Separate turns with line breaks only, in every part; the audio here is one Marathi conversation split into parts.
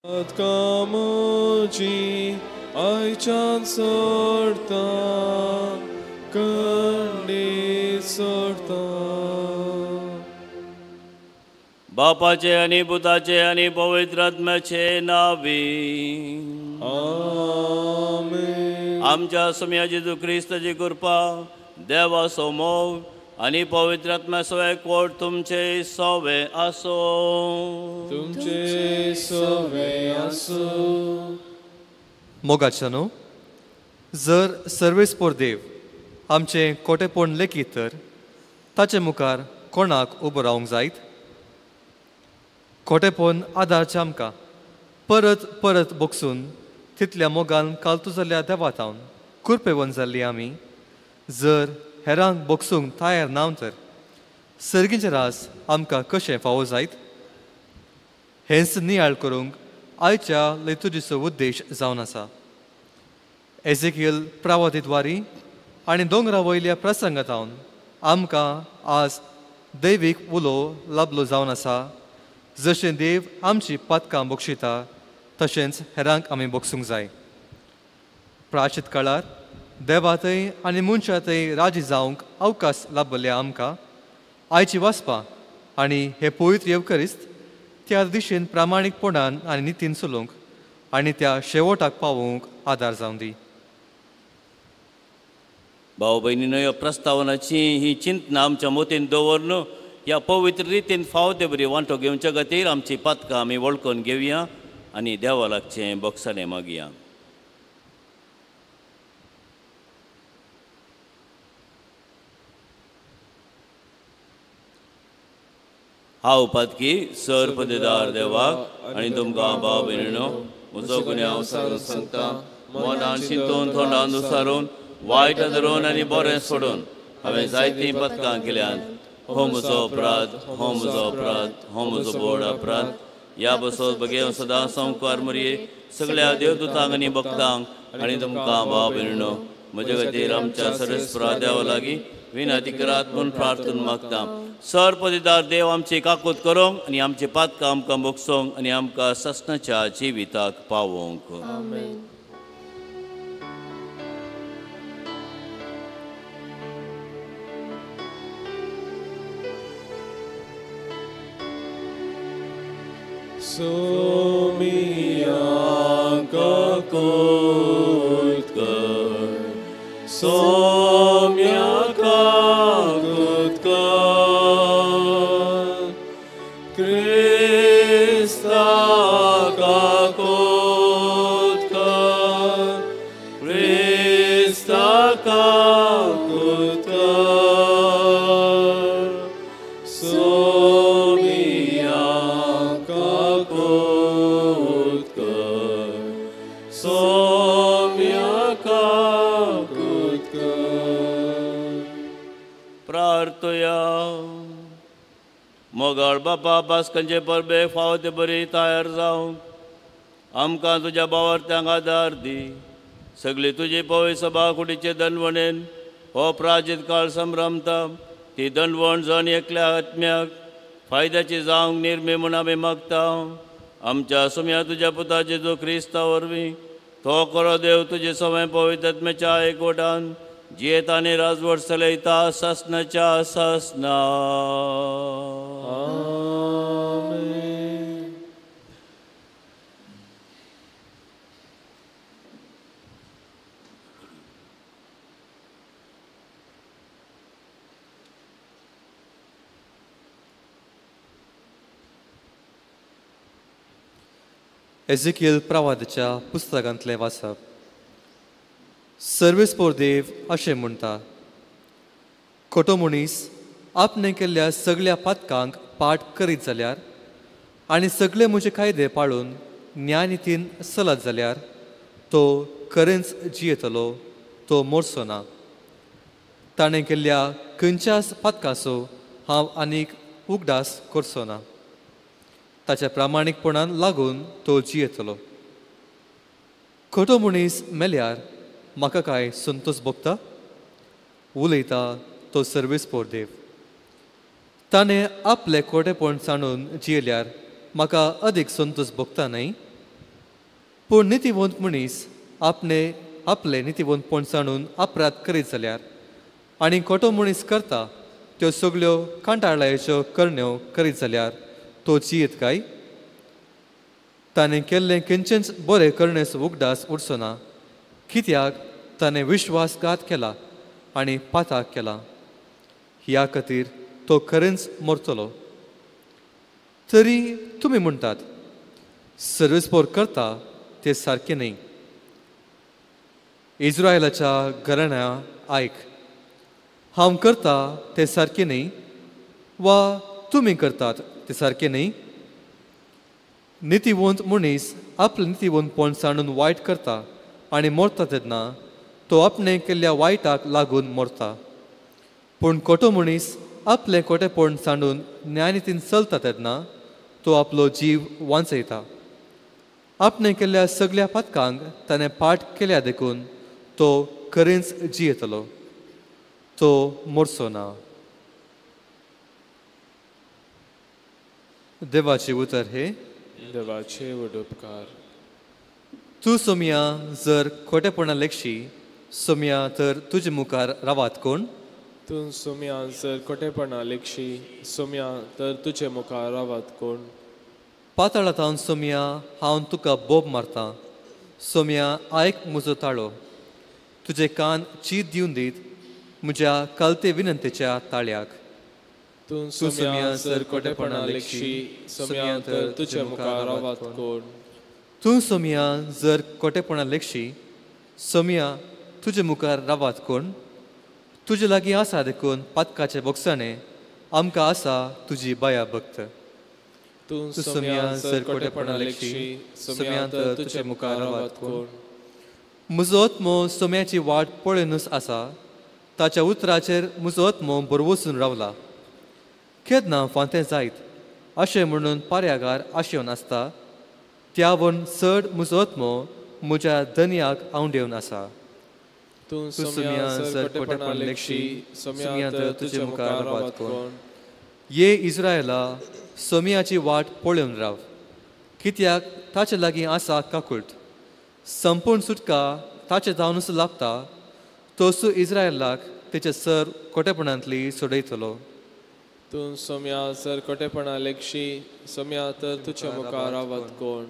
कामोची आयच्यान सोडता कंडी सोडता.
बापाचे आणि पुताचे आणि पवित्र आत्म्याचे नावी.
आमेन.
आमच्या सुम्या जेजू ख्रिस्ताची कृपा देवा समोर आणि पवित्र आत्म्या सवय कोट तुमचे सवे असो.
तुमचे सवे असो.
मोगाच्यानो, जर सर्वेस्पोर देव आमचे कोटेपण लेखीत तर ताचे मुखार कोणाक उबो रावंक जायत. खोटेपण आदारचे आमकां परत परत बोगसून तितल्या मोगान कालतू जाल्ल्या देवातावन कुरपेवन जाल्ली आमी जर हेरांक बोगसूंक तयार नाव तर सर्गींचे रास आमकां कशें फावो जायत. हेंच नियाळ करूंक आयच्या लितुर्जीचो उद्देश जावन आसा. एझेकियल प्रवादिद्वारी आनी दोंगरा वयल्या प्रसंगातावन आमकां आज दैवीक उलो लाभलो जावन आसा. जशें देव आमची पातकां बोगशिता तशेंच हेरांक आमी बोगसूंक जाय. प्राचीत काळार देवातय आनी मनशातय राजी जावंक अवकाश लाभल्या आमकां आयची वाचपां आनी हे पवित्र येवकरिस्त त्या दिशेन प्रामाणीकपणान आनी नितीन चलोवंक आनी त्या शेवटाक पावोवंक आदार जावं दी.
भाऊ भयणीनो, ह्या प्रस्तावनाची ही चिंतना आमच्या मोतीन दवरन ह्या पवित्र रितीन फावते बरी वांटो घेवच्या खातीर आमची पातकां आमी वळखून घेवया आनी देवा लागचें बोगसाणें मागया. हांव पातकी सरपदेदार देवाक आनी तुमकां भाव भयणीनो, म्हजो गुन्यांव हांव सारून सांगता. मनान चिंतून तोंडान दुसारून वायट धरून आनी बरें सोडून हांवें जायतीं पथकां केल्यात. हो म्हजो अपराध, हो म्हजो अपराध, हो म्हजो बोड अपराध. ह्या बसत बगे सदां संवकार मरये सगळ्या देवदूतांक आनी भक्तांक आनी तुमकां भाव भयणीनो, म्हजे खातीर आमच्या सर्वेस्परा देवा लागीं विनंती करात म्हूण प्रार्थना मागता. सरपदीदार देव आमची काकूत करूंक आनी आमची पातकां आमकां बोगसोंक आनी आमकां ससनाच्या जिविताक पावोवंक.
आमेन.
सोमिया काकूत कर, सोम्या काकूत कर, क्रिस्ता काकूत कर, क्रिस्ता काकूत कर. सोमिया काकूत कर, सोम्या काकूत कर.
प्रार्थया. मोगाळ बापा, पासकांचे परबे फावते बरी तयार जावंक आमकां तुज्या बावर्त्यांक आदार दी. सगळी तुजी पवित्र सभा कुडीचे दंडवणेन हो प्राचीत काळ संभ्रमता. ती दंडवण जण एकल्या आत्म्याक फायद्याची जावंक निर्मी म्हूण आमी मागता. आमच्या सुम्या तुज्या पुता जेजू क्रिस्ता वरवीं तो खरो देव तुजे सवय पवित्र आत्म्याच्या एकवटान जियेत आनी राजवट चलयता ससनाच्या ससना.
आमेन.
एझेकियल प्रवादाच्या पुस्तकांतलें वाचप. सर्वेस्पोर देव अशें म्हणटा, खोटो मनीस आपणे केल्ल्या सगळ्या पातकांक पाठ करीत जाल्यार आनी सगळे म्हजे कायदे पाळून न्यायनितीन चलत जाल्यार तो खरेंच जियेतलो, तो मोडचो ना. ताणें केल्ल्या खंयच्याच पातकाचो हांव आनीक उगडास करचो ना. ताच्या प्रामाणीकपणान लागून तो जियेतलो. खोटो मनीस मेल्यार म्हाका काय संतोश भोगता? उलयता तो सर्वेस्पोर देव. ताणें आपले खोटेपण जाणून जियेल्यार म्हाका अदीक संतोश भोगता न्हय? पूण नितीवंत मनीस आपले नितीवंतपण जाणून अपराध करीत जाल्यार आनी खोटो मनीस करता त्यो सगल्यो कांटाळ्याच्यो करण्यो करीत जाल्यार तो जियेत काय? ताणें केल्लें खंयचेंच बरें करण्याचो उगडास उरचो ना, कित्याक ताणें विश्वासघात केला आनी पाताक केला. ह्या खातीर तो खरेंच मरतलो. तरी तुमी म्हणटात, सर्वेस्पोर करता तें सारकें न्ही. इस्रायलाच्या घराण्या आयक, हांव करता तें सारकें न्ही वा तुमी करतात तें सारकें न्ही? नितीवंत मनीस आपलें नितीवंतपण जाणून वायट करता आनी मरता तेन्ना तो आपणें केल्ल्या वायटाक लागून मरता. पूण खोटो मनीस आपलें खोटेपण जाणून न्यायनितीन चलता तेन्ना तो आपलो जीव वांचयता. आपणें केल्ल्या सगळ्या पातकांक ताणें पाठ केल्या देखून तो खरेंच जियेतलो. तो मरचो ना. देवाचे उतर हे
देवाचे वडोपकार.
तूं सोम्या जर खोटेपणा लेखशी सोम्या तर तुजे मुखार रावात कोण?
तूं सोम्या जर खोटेपणा लेखशी सोम्या तर तुजे मुखार रावात कोण?
पाताळांत सोम्या हांव तुका बोब मारता. सोम्या आयक म्हजो ताळो. तुजे कान चीत दिवन दीत म्हज्या कालते विनंतेच्या ताळ्याक.
तूं सोम्या जर खोटेपणा लेखशी सोम्या तर तुजे मुखार रावात कोण?
तूं सोम्या जर खोटेपणा लेखशी सोम्या तुजे मुखार रावात कोण? तुजे लागीं आसा देखून पातकाचे बोगसाणें आमकां आसा तुजी बया भक्त.
तूं सोम्या जर खोटेपणा लेखशी सोम्या तर तुजे मुखार रावात कोण?
म्हजो आत्मो सोम्याची वाट पळयनूच आसा. ताच्या उतराचेर म्हजो आत्मो बरवसून रावला. केन्ना फांतें जायत अशें म्हणून पार्यागार आशेवन आसता. त्या वण चड म्हजो आत्मो म्हज्या धन्याक आंवडेवन आसा.
तूं सोम्या जर खोटेपणा लेखशी सोम्या तर तुजे मुखार रावात कोण?
ये इस्रायला, सोम्याची वाट पळोवन राव, कित्याक ताचे लागीं आसा काकूट. संपूर्ण सुटका ताचे जावनूच लागता. तोसू इस्रायलाक तेचे सर खोटेपणांतली सोडयतलो.
तूं सोम्या जर खोटेपणा लेखशी सोम्या तर तुजे मुखार रावात कोण?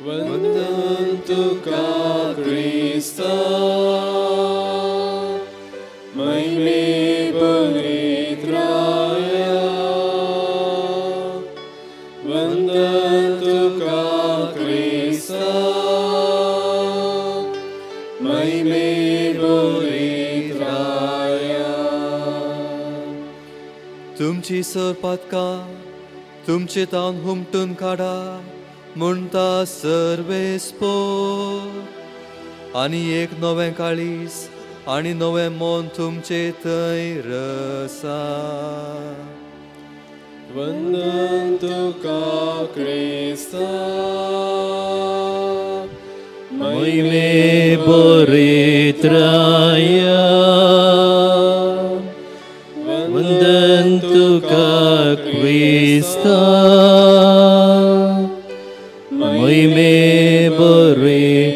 वंदन तुका क्रिस्ता महिमे पवित्राया. वंदन तुका क्रिस्ता महिमे पवित्राया.
तुमची सर पातकां तुमचे तावन हुमटून काडा म्हणटा सर्वेस्पोर. आनी एक नवें काळीज आनी नवें मन तुमचे थंय रसा.
वंदन तुका क्रिस्ता
महिमे पवित्राया. वंदन तुका क्रिस्ता महिमे पवित्राया.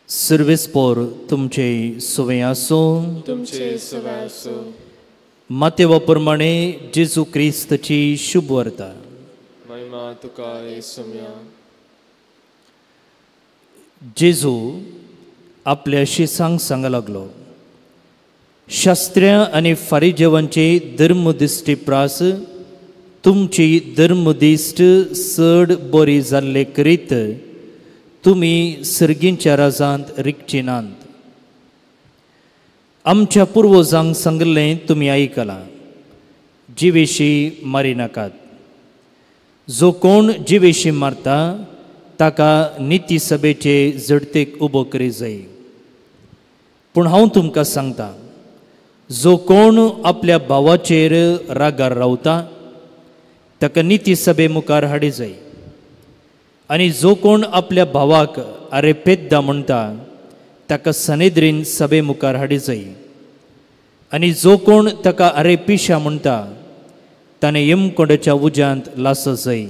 सर्वेस्पोर तुमचे सुवे आसूं.
तुमचे सुवे आसूं.
मातेवा प्रमाणे जेजू क्रिस्तची शुभ वार्ता.
महिमा तुका येसुम्या.
जेजू आपल्या शिसांक सांगूंक लागलो, शास्त्र्यां आनी फारिजेवांचे धर्मदिश्टी प्रास तुमची धर्मदिश्ट चड बरी जाल्ले करीत तुमी सर्गींच्या राजांत रिगचिनांत. आमच्या पुर्वजांक सांगलें तुमी आयकलां, जिवेशी मारी नाकात. जो कोण जिवेशी मारता ताका निती सभेचे जडतेक उबो करी जाय. पूण हांव तुमकां सांगता, जो कोण आपल्या भावाचेर रागार रावता ताका निती सभे मुखार हाडी जाय. आनी जो कोण आपल्या भावाक आरे पेद्दा म्हणटा ताका सनेद्रीन सभे मुखार हाडी जाय आनी जो कोण ताका आरे पिशा म्हणटा ताणें यमकोंडाच्या उज्यांत लास जाय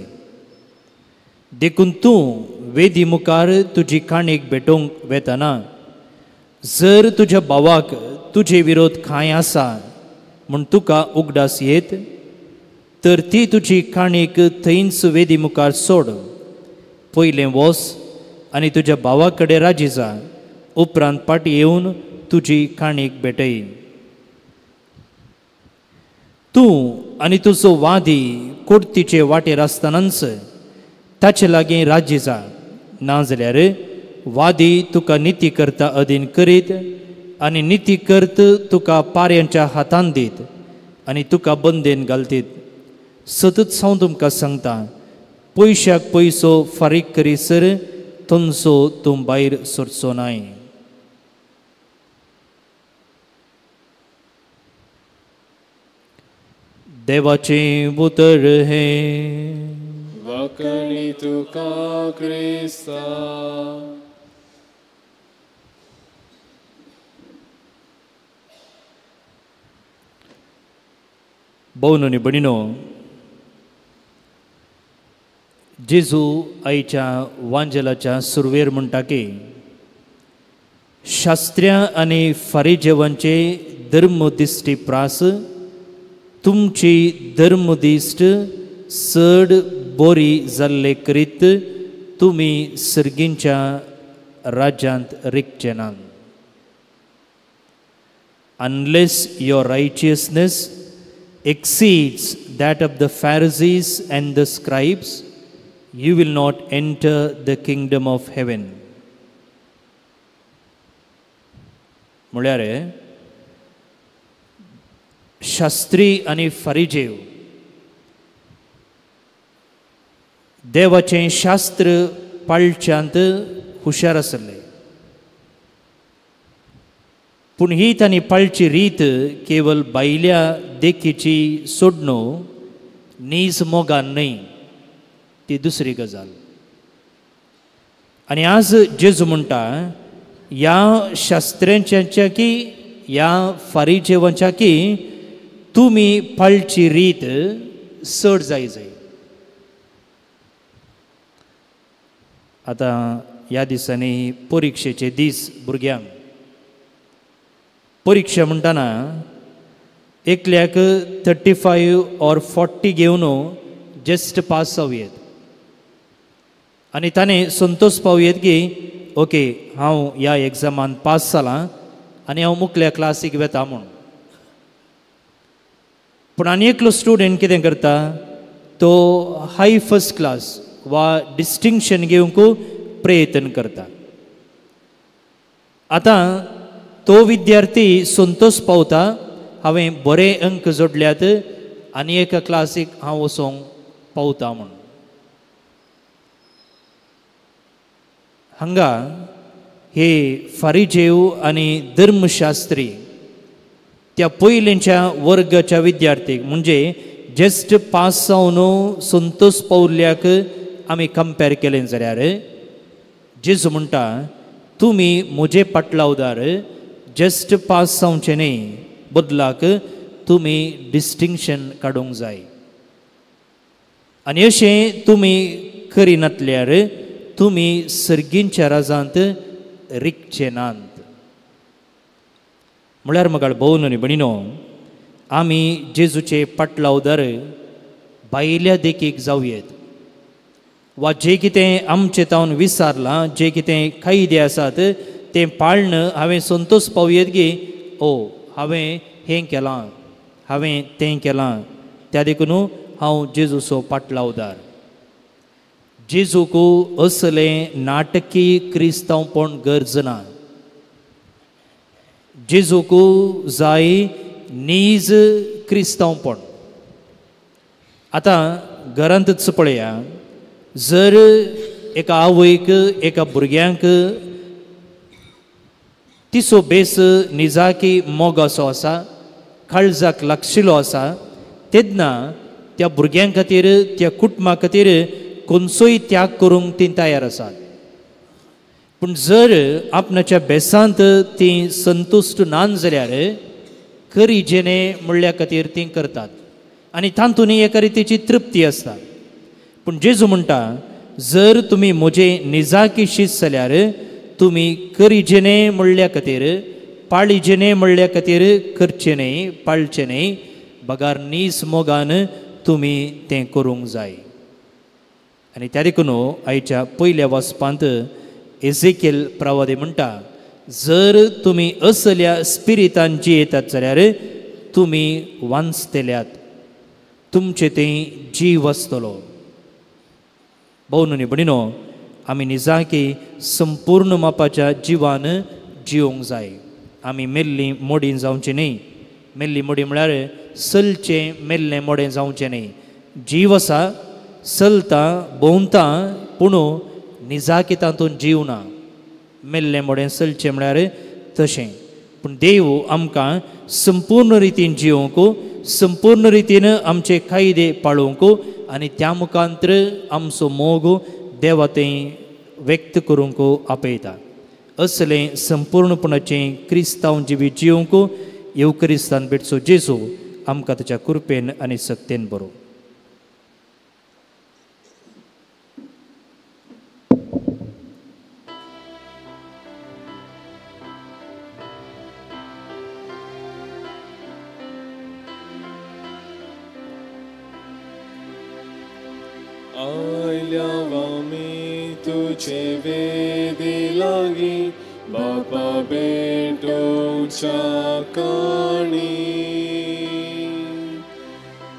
देखून तूं वेदी मुखार तुजी काणयेक भेटोवंक वेताना जर तुज्या भावाक तुजे विरोध कांय आसा म्हूण तुका उगडास येत तर ती तुजी काणयेक थंयच वेदी मुखार सोड पयलें वोस आनी तुज्या भावा कडेन राजी जा उपरांत पाटी येवन तुजी काणयेक भेटय तूं आनी तुजो वादी कुर्तीचे वाटेर आसतनाच ताचे लागीं राजी जा नाजाल्यार वादी तुका निती करता अधीन करीत आनी निती करत तुका पाऱ्यांच्या हातान दीत आनी तुका बंदेन घालतीत सतत हांव तुमकां सांगता पयशाक पयसो फारीक करीसर थंयसो तूं भायर सरचो नाय देवाचें उतर हे
वाकणी तुका क्रिस्ता
भोवन आनी भणीनो जेजू आईच्या वांजेलाच्या सुरवेर म्हणटा की शास्त्र्यां आनी फारिजेवांचे धर्मदिश्टी प्रास तुमची धर्मदिश्ट चड बरी जाल्ले करीत तुमी सर्गींच्या राज्यांत रिगचे नात unless your righteousness exceeds that of the Pharisees and the scribes, you will not enter the kingdom of heaven. म्हळ्यार शास्त्री आनी फारिजेव देवाचें शास्त्र पाळच्यांत हुशार आसले पूण ही तांणी पाळची रीत केवळ बायल्या देखीची सोडणो नीज मोगान न्हय ती दुसरी गजाल आनी आज जेजू म्हणटा ह्या शास्त्र्यांच्या की ह्या फारिजेवांच्या की तुमी पाळची रीत चड जाय आतां ह्या दिसांनी परिक्षेचे दीस भुरग्यांक परीक्षा म्हणटाना एकल्याक 35 or 40 घेवन जस्ट पास जावयेत आनी ताणें संतोश पावयेत की ओके हांव ह्या एग्जामान पास जालां आनी हांव मुखल्या क्लासीक वेता म्हूण पूण आनी एकलो स्टुडंट कितें करता तो हाय फर्स्ट क्लास वा डिस्टिंक्शन घेवंक प्रयत्न करता आतां तो विद्यार्थी संतोष पावता हांवें बरे अंक जोडल्यात आनी एका क्लासीक हांव वचोंक पावता म्हूण हांगा हे फारिजेव आनी धर्मशास्त्री त्या पयलींच्या वर्गाच्या विद्यार्थीक म्हणजे जस्ट पास जावन संतोष पावल्ल्याक आमी कंपेर केलें जाल्यार जेजू म्हणटा तुमी म्हजे पाटलावदार जस्ट पास जावचे न्ही बदलाक तुमी डिस्टिंक्शन काडूंक जाय आनी अशें तुमी करिनातल्यार तुमी सर्गींच्या राजांत रिगचे नात म्हळ्यार म्हाका भोवन आनी भणीनो आमी जेजूचे पाटलावदार भायल्या देखीक जावयेत वा जे कितें आमचे तावन विसारलां जे कितें कायदे आसात तें पाळणं हांवें संतोश पावयेत की ओ हांवें हें केलां हांवें तें केलां त्या देखून हांव जेजूचो पाटलावदार जेजूक असलें नाटकी क्रिस्तांवपण गरज ना जेजूक जाय नीज क्रिस्तांवपण आतां घरांतच पळया जर एका आवयक एका भुरग्यांक तिचो बेस निजाकी मोग असो आसा काळजाक लागशिल्लो आसा तेन्ना त्या भुरग्यां खातीर त्या कुटुंबा खातीर खंयचोय त्याग करूंक ती तयार आसात. पूण जर आपणाच्या बेसांत ती संतुश्ट नान जाल्यार खरी जेणे म्हणल्या खातीर ती करतात आनी तातूंत एका रितीची तृप्ती आसता. पूण जेजू म्हणटा जर तुमी म्हजे निजाकी शिश्य जाल्यार तुमी खरी जेणे म्हणल्या खातीर पाळी जेणे म्हणल्या खातीर करचे न्ही, पाळचे न्ही, बगार नीस मोगान तुमी तें करूंक जाय. आनी त्या देखून आयच्या पयल्या वाचपांत एझेकिएल प्रवादी म्हणटा जर तुमी असल्या स्पिरितान जियेतात जाल्यार तुमी वांचतेल्यात, तुमचे तें जीव आसतलो. भोवन न्ही भणिनो, आमी निजाकी संपूर्ण मापाच्या जिवान जिवंक जाय. आमी मेल्लीं मोडीं जावचें न्ही. मेल्लीं मोडी म्हळ्यार सलचें मेल्लें मोडें जावचें न्ही. जीव आसा, चलता भोंवता, पूण निजाकी तातूंत जीव ना. मेल्लें मोडें चलचें म्हळ्यार तशें. पूण देव आमकां संपूर्ण रितीन जिवंक, संपूर्ण रितीन आमचे कायदे पाळूंक आनी त्या मुखांतर आमचो मोग देवा तें व्यक्त करूंक आपयता. असलें संपूर्णपणाचें क्रिस्तांव जिवीत जिवंक येवकरिस्तान भेटचो जेजू आमकां ताच्या कृपेन आनी सत्तेन बरो.
आयल्यावामी तुझे वेदी लागी बापा बेटोच्या काणी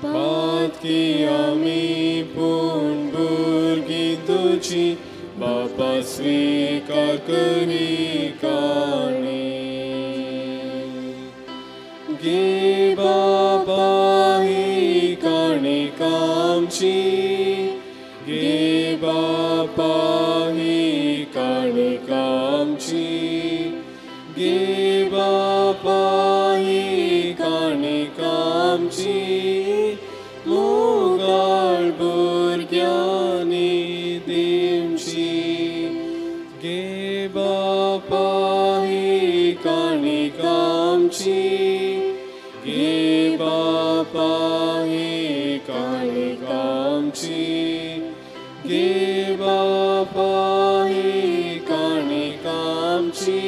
पातकी आमी पूण भुरगी तुझी बापा स्वीकार करी काणी गे बापा ही काणी कामची गे बापा ही काणी कामची गे बापा ही काणी कामची मोगाळ भुरग्यांनी दिवची गे बापा ही काणी कामची गे बापा ही काणी कामची गे बापा ही काणी कामची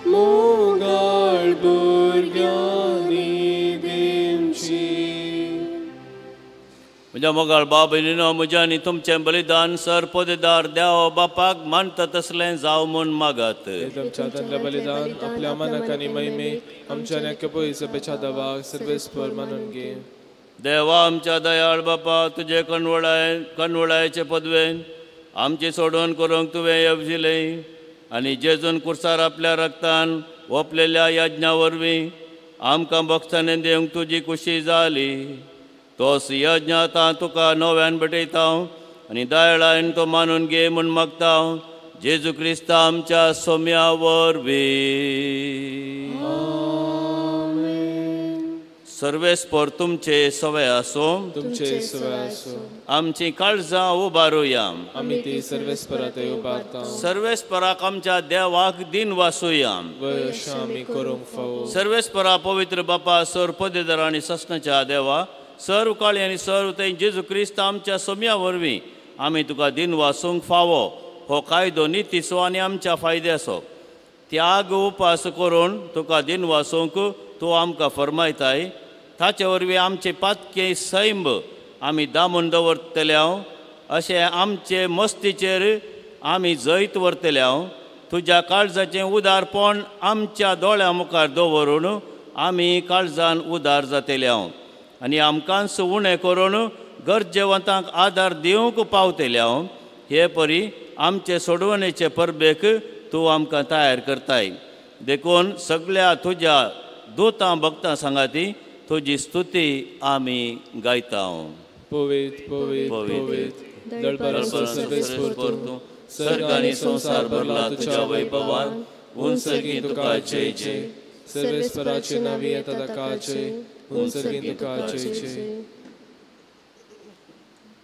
मोगाळ भुरग्यांनी दिवची.
म्हज्या मोगाळ बाब भयणीनो, म्हज्या आनी तुमचें बलिदान सरपोदेदार देवा बापाक मानता तसलें जावं म्हूण मागात.
तुमच्या हातांतलें बलिदान आपल्या मनाक आनी महिमेक आमच्या नेक्य सभेच्या दबाक सर्वेस्पर मानून घे.
देवा आमच्या दयाळ बापा, तुजे कणवळायेचे पदवेन आमची सोडवण करूंक तुवें येवजिलें आनी जेजून कुर्सार आपल्या रक्तान ओपलेल्या यज्ञा वरवीं आमकां भक्तांनी दिवंक तुजी खुशी जाली. तोच यज्ञ आतां तुका नव्यान भेटयता आनी दयाळायेन तो मानून घे म्हूण मागता जेजू क्रिस्ता आमच्या सोम्या वरवीं. सर्वेस्पर तुमचे सवय आसूं,
तुमचे सवय आसूं.
आमची काळजां उबारुया.
आमी ती सर्वेस्परात उबारता.
सर्वेस्पराक आमच्या देवाक दिन वासुया.
वश आमी करूंक फावो.
सर्वेस्परा पवित्र बापा, सरपोदेदार आनी सस्नाच्या देवा, सर्व काळी आनी सर्व थंय जेजू क्रिस्त आमच्या सोम्या वरवीं आमी तुका दिन वासूंक फावो. हो कायदो नितीचो आनी आमच्या फायद्याचो. त्याग उपास करून तुका दिन वासूंक तूं आमकां फरमायताय. ताचे वरवीं आमचे पातके सैम आमी दामून दवरतले अशें आमचे मस्तीचेर आमी जैत व्हरतले. तुज्या काळजाचें उदारपण आमच्या दोळ्या मुखार दवरून आमी काळजान उदार जातले आनी आमकांच उणें करून गरजेवंतांक आदार दिवंक पावतले. हे परी आमचे सोडवणेचे परबेक तूं आमकां तयार करताय. देखून सगळ्या तुज्या दोतां भक्तां सांगाती तुजी स्तुती आमी गायता.
पवित पवित पवित दळपराचो सर्वेस्पर तूं, सर्ग आनी संसार भरला तुज्या वैभवान. उंचगी तुका जय जय, सर्वेस्पराचे नावी येता ताका जय. उंचगी तुका जय जय.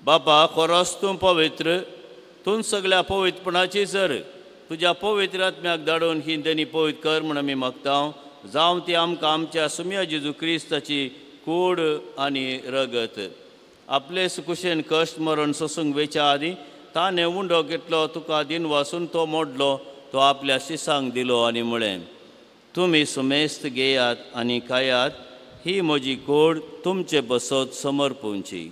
बापा खरोच तूं पवित्र, तूं सगळ्या पवित्रपणाची सर. तुज्या पवित्र आत्म्याक धाडून ही देणी पवित्र कर म्हूण आमी मागता. जावं ती आमकां आमच्या सुम्या जेजू क्रिस्ताची कूड आनी रगत आपले सुकुशेन कश्ट मरण सोसूंक वेच्या आदी ताणें उंडो घेतलो, तुका दिन वासून तो मोडलो, तो आपल्या शिसांक दिलो आनी म्हळें, तुमी सुमेस्त घेयात आनी खायात, ही म्हजी कूड तुमचे बसत समर्पूंची.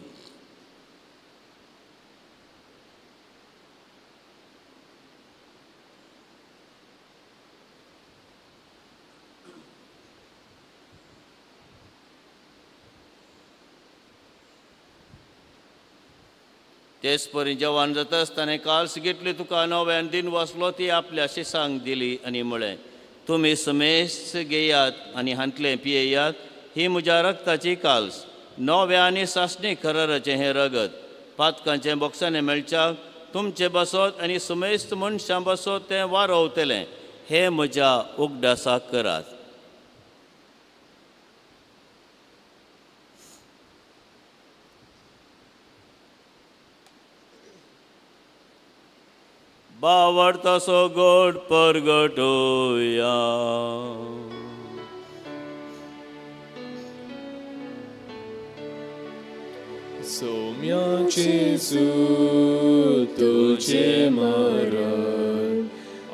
तेच परी जेवण जाता आसतना काल्स घेतली, तुका नव्यान दिन वाचलो, ती आपल्या शिसांक दिली आनी म्हळें, तुमी समेस्त घेयात आनी हांतलें पियेयात, ही म्हज्या रक्ताची काल्स, नव्या आनी सासणी खराराचें हें रगत, पातकांचें बॉक्सांनी मेळच्याक तुमचे बसत आनी समेस्त मनशां बसत तें वारोवतलें, हें म्हज्या उगडासाक करात. बावडतासो गोड परगटोया.
सोम्याचे तुझे मरण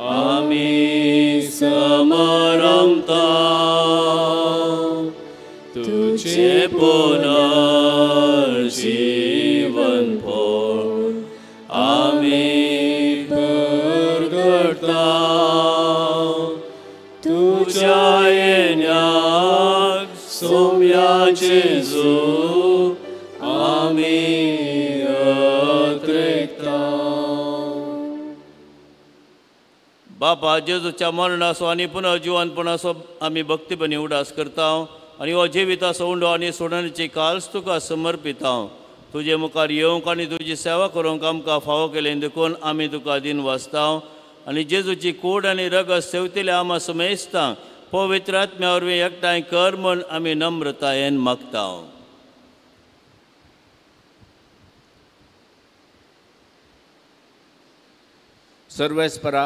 आमी समरमता, तुझे पुनर्जीवन फळ आमी तुझ्या येण्याक सोम्या जेजू आमी अत्रेकता. बापा जेजूच्या मरणाचो आनी पुनर्जीवनपणाचो आमी भक्तीपणी उडास करता आनी हो जिविताचो उंडो आनी सोडण्याची काल्स तुका समर्पिता. तुजे मुखार येवंक आनी तुजी सेवा करूंक आमकां फावो केलें देखून आमी तुका दिन वाचता आनी जेजूची कूड आनी रगत सेवतिले आमा समेस्तांक पवित्र आत्म्या वरवीं एकठांय कर म्हूण आमी नम्रतायेन मागता.
सर्वेस्परा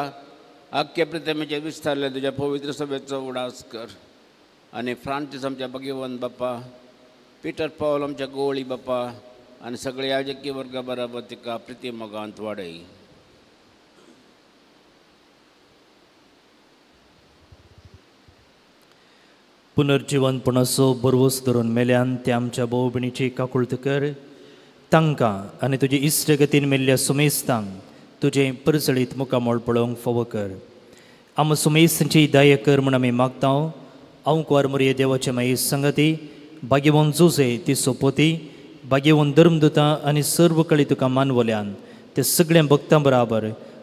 आख्या प्रतिमेचे विस्तारले तुज्या पवित्र सभेचो उडास कर आनी फ्रांसीस आमच्या भगिवन बाप्पा, पिटर पौल आमच्या गोळी बाप्पा आनी सगळे याजकी वर्गा बराबर तिका प्रिती मोगांत वाडय.
पुनर्जीवनपणाचो बरवस धरून मेल्यान ते आमच्या भाऊ भयणीची काकुळट कर. तांकां आनी तुजे इश्टगतीन मेल्ल्या सुमेस्तांक तुजें परसळीत मुखामोळ पळोवंक फावो कर. आम सुमेस्तांची दया कर म्हूण आमी मागता. हांव कुंवार मोरये देवाचे माये संगती, भाग्यवन जोजे ती सोपोती, भाग्यवन धर्मदूतां आनी सर्व कळी तुका मानवल्यान ते सगळ्या भक्तां बराबर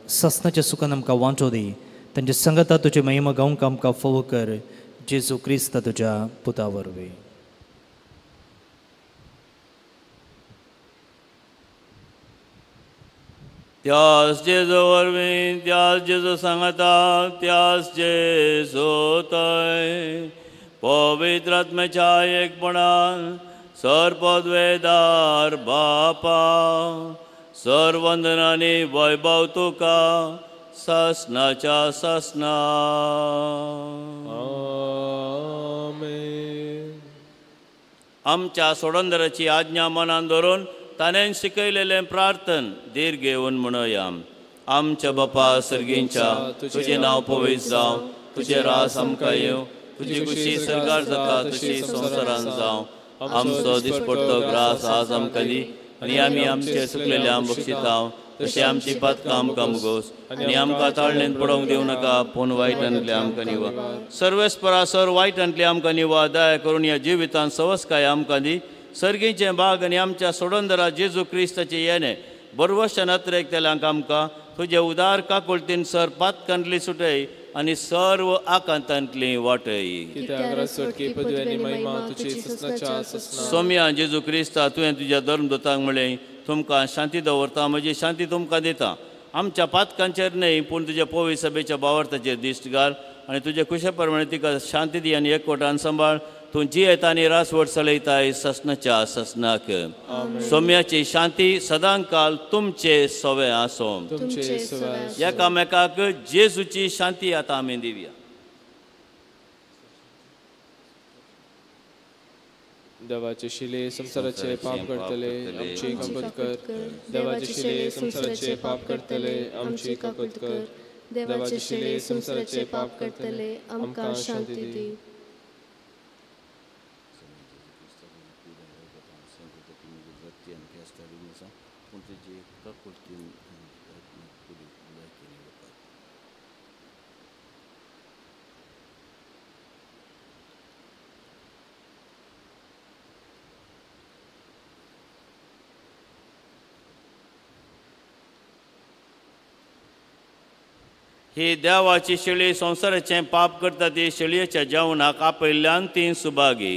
ससनाच्या सुखान आमकां वांटो दी. तांच्या संगता तुजे महिमा गावंक आमकां फावो कर. जेजू क्रिस्त तुज्या पुता वरवीं.
त्यास जेजू वरवीं, त्यास जेजू सांगता, त्यास जेजू थंय पवित्र आत्म्याच्या एकपणान सरपदवेदार बापा, सर्वंदनांनी वैभव तुका ससनाच्या ससना. आमच्या सोडंदराची आज्ञा मनान धरून ताणें शिकयलेलें प्रार्थन धीर घेवन म्हणया. आमच्या बापा सर्गींच्या, तुजें नांव पवित्र जावं, तुजें रास आमकां येवं, तुजी खुशी सरकार जाता तशी संवसारांत जावं. आमचो दिसपडटो ग्रास आज आमकां दी आनी आमी आमचे चुकलेल्यांक बक्षिता तशी आमची पातकां आमकां मुगोस आनी आमकां ताळणेंत पडोवंक दिवं नाका, पूण वायटांतले आमकां निवा. सर्वेस्परा सर वायटांतले आमकां निवा. दया करून ह्या जिवितांत सवस्काय आमकां दी. सर्गीचें भाग आनी आमच्या सोडंदरा जेजू क्रिस्ताचे येणे बरवशान अत्रेकतेल्यांक आमकां तुजे उदार काकुळटीन सर पातकांतली सुटय आनी सर्व आकांतांतली वाटय. सोम्या जेजू क्रिस्ता, तुवें तुज्या धर्मदूतांक म्हळें, तुमकां शांती दवरता, म्हजी शांती तुमकां दिता. आमच्या पातकांचेर न्हय पूण तुज्या पवित्र सभेच्या बावर्ताचेर दिश्ट घाल आनी तुजे कुशे प्रमाणे तिका शांती दी आनी एकवटान सांबाळ. तूं जियेता आनी रासवट चलयताय ससनाच्या ससनाक सोम्याची शांती सदांकाल तुमचे सवे आसो एकामेकाक जेजूची शांती आतां आमी दिवया.
देवाचे शिले संसाराचे पाप करतले आमची काकुत कर. देवाचे शिले संसाराचे पाप करतले आमची काकुत कर. देवाचे शिले संसाराचे पाप करतले आमकां शांती दी.
ही देवाची शेळी संसाराचें पाप करता ती शेळयेच्या जेवणाक आपयल्ल्यान ती सुभागी.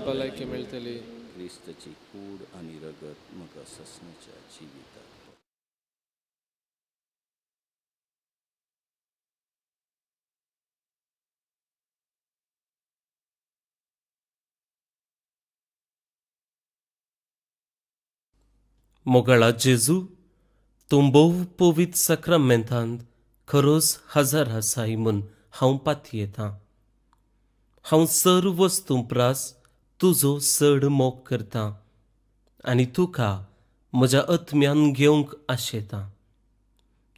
भलायकी मेळटली.
क्रिस्ताची कूड आनी रगत म्हाका ससनाच्या जिविताक.
मोगळा जेजू तूं भोव पवित्र सक्रामेंतांत खरोच हजर आसाय म्हूण हांव पातयेतां. हांव सर्व वस्तू प्रास तुजो चड मोग करतां आनी तुका म्हज्या आत्म्यान घेवंक आशेतां.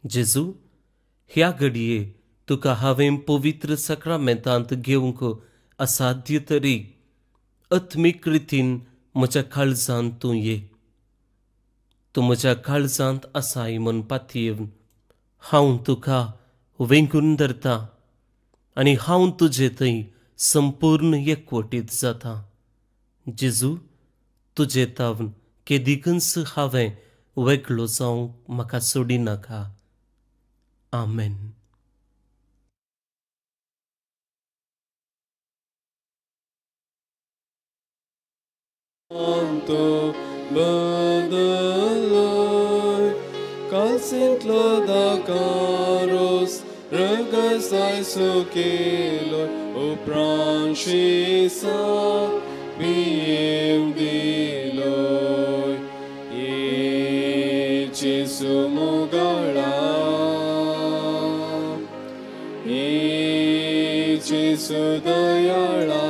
जेजू, ह्या घडये तुका हांवें पवित्र सक्रामेंतांत घेवंक असाध्य तरी आत्मीक रितीन म्हज्या काळजांत तूं ये. तूं म्हज्या काळजांत आसाय म्हूण पातयेवन हांव तुका वेंगून धरतां आनी हांव तुजे थंय संपूर्ण एकवटीत जातां. जेजू, तुजे तावन केदिकच हांवें वेगळो जावंक म्हाका सोडिनाका. आमेन.
Calcintlo da caros, răgăsai suchilor, o pranșisa, miem diloi, ici sumugala, ici sudayala,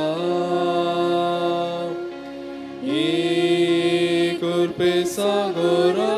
i curpe sagora,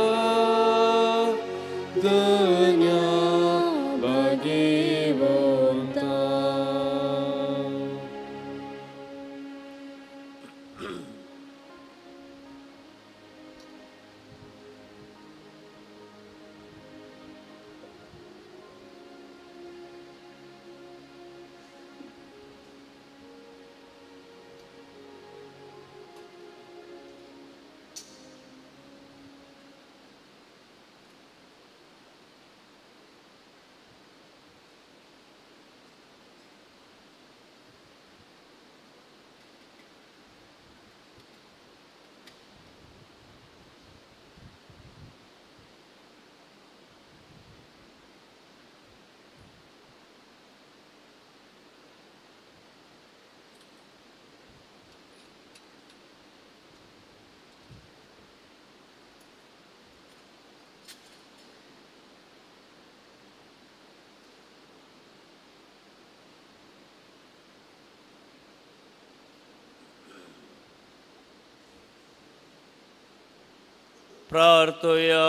प्रार्थया.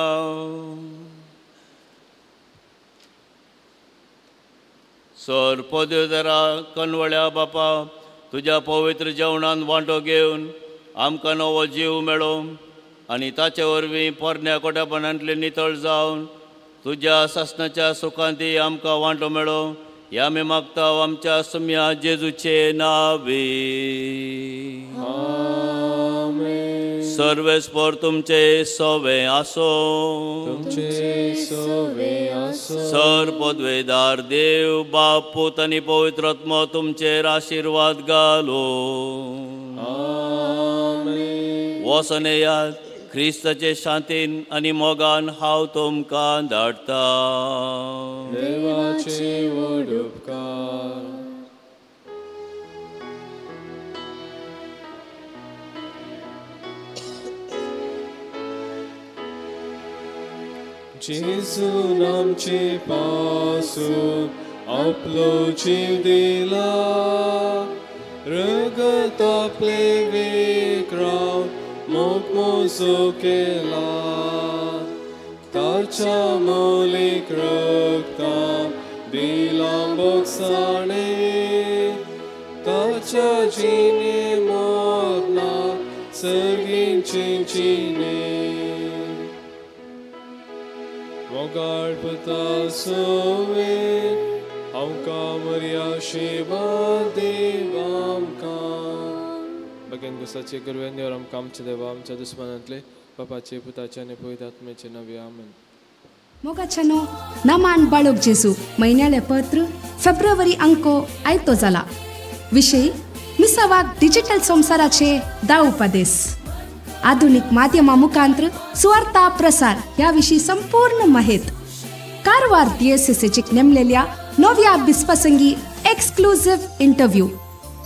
सर पदवेदारा कनवळ्या बापा, तुज्या पवित्र जेवणान वांटो घेवन आमकां नवो जीव मेळो आनी ताचे वरवीं पोरण्या कोट्यापणांतले नितळ जावन तुज्या ससनाच्या सुखांती आमकां वांटो मेळो. हे आमी मागता आमच्या सुम्या जेजूचे नांवे. सर्वेस्पर तुमचे सवे आसो. सर पदवेदार देव बाप पूत आनी पवित्र आत्मा तुमचेर आशीर्वाद घालो. वसनेयात क्रिस्ताचे शांतीन आनी मोगान हांव तुमकां धाडटा.
देवाचे व्हड उपकार. जेजून आमचे पासून आपलो जीव दिला, रगत आपले विक्रांत मोग मोजो केला. ताच्या मोलीक रक्तान दिला बोगसाणे, ताच्या जिणे मोगनात सर्गींचे जिणे. मोगाळपता सोवे आमकां मर्या आशिर्वाद देव आमकां. भगवान गुसाचे गुरवेंद्र आमकां आमचे देवा आमच्या दुस्मानांतले बापाचे पुताचे आनी पवित्र आत्म्याचे नवे आमेन.
मोगाच्यानो नमान बाळोक जेजू म्हयन्याळे पत्र फेब्रुवारी अंको आयतो जाला. विशय मिसावाक डिजिटल संवसाराचे 10 उपदेश. आधुनिक माध्यमा मुखांतर सुवार्ता प्रसार ह्या विशीं संपूर्ण माहिती कारवार DSSचेक नेमलेल्या नव्या बिस्पसंगी एक्सक्लुझिव्ह इंटरव्ह्यू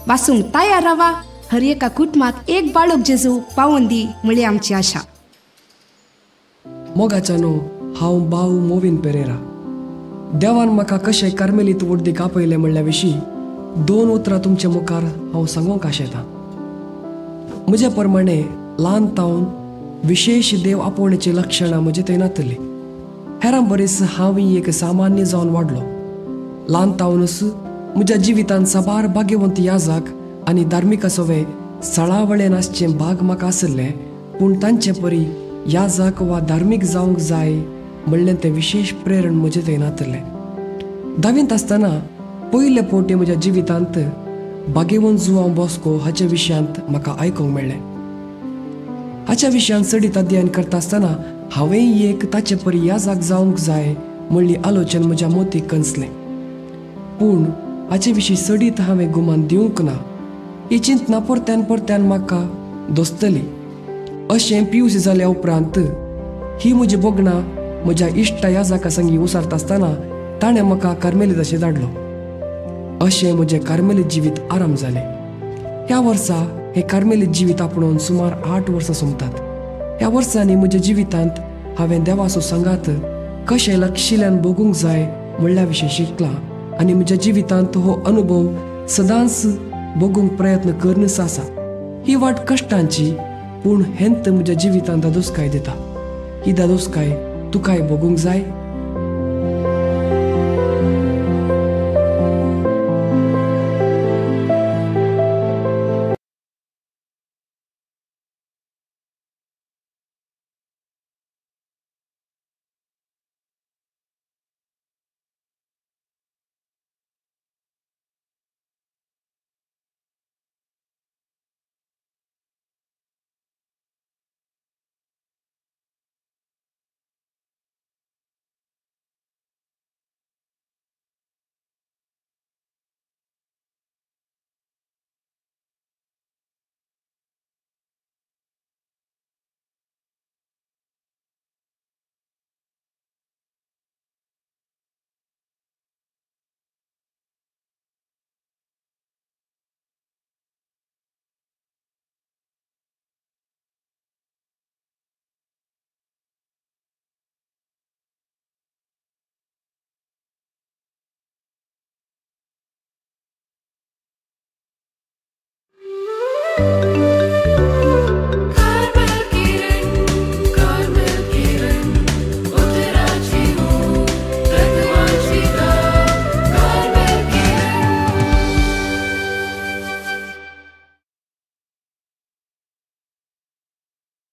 वाचूंक तयार रावा. हर एका कुटुंबाक एक बाळोक जेजू पावोवन दी म्हळी आमची आशा.
मोगाच्यानो हांव भाऊ मोविन पेरेरा. देवान म्हाका कशें कार्मेलीत वडदीक आपयलें म्हणल्या विशीं 2 उतरां तुमच्या मुखार हांव सांगूंक आशेतां. म्हजे प्रमाणे ल्हान तावन विशेष देव आपोवण्याची लक्षणां म्हजे थंय नातली. हेरां बरीस हांवूय एक सामान्य जावन वाडलो. ल्हान तावनूच म्हज्या जिवितांत साबार भाग्यवंत याजक आनी धार्मीक आसोवे सळावळेन आसचें भाग म्हाका आसले, पूण तांचे परी याजक वा धार्मीक जावंक जाय म्हणलें तें विशेष प्रेरण म्हजे थंय नातलें. 10वींत आसतना पयले फावटी म्हज्या जिवितांत भाग्यवंत जुआंव बॉस्को हाचे विशयांत म्हाका आयकूंक मेळ्ळें. हाच्या विशयांत सडीत अध्ययन करता आसतना हांवेंय एक ताचे परी याजक जावंक जाय म्हणली आलोचन म्हज्या मोतीक कणसलें. पूण हाचे विशीं सडीत हांवें गुमान दिवंक ना. ही चिंतना परत्यान परत्यान म्हाका दोस्तली. अशें PUC जाल्या उपरांत ही म्हजी बोगणां म्हज्या इश्ट याजका संगी उसरता आसतना ताणें म्हाका कार्मेलीताचेर धाडलो. अशें म्हजें कार्मेलीत जिवीत आराम जालें. ह्या वर्सा हें कार्मेलीत जिवीत आपणून सुमार 8 वर्सां सोंपतात. ह्या वर्सांनी म्हज्या जिवितांत हांवें देवाचो सांगात कशें लक्षिल्यान भोगूंक जाय म्हणल्या विशीं शिकलां आनी म्हज्या जिवितांत हो अनुभव सदांच भोगूंक प्रयत्न करनस आसा. ही वाट कश्टांची, पूण हेंत म्हज्या जिवितांत दादोसकाय दिता. ही दादोसकाय तुकाय भोगूंक जाय.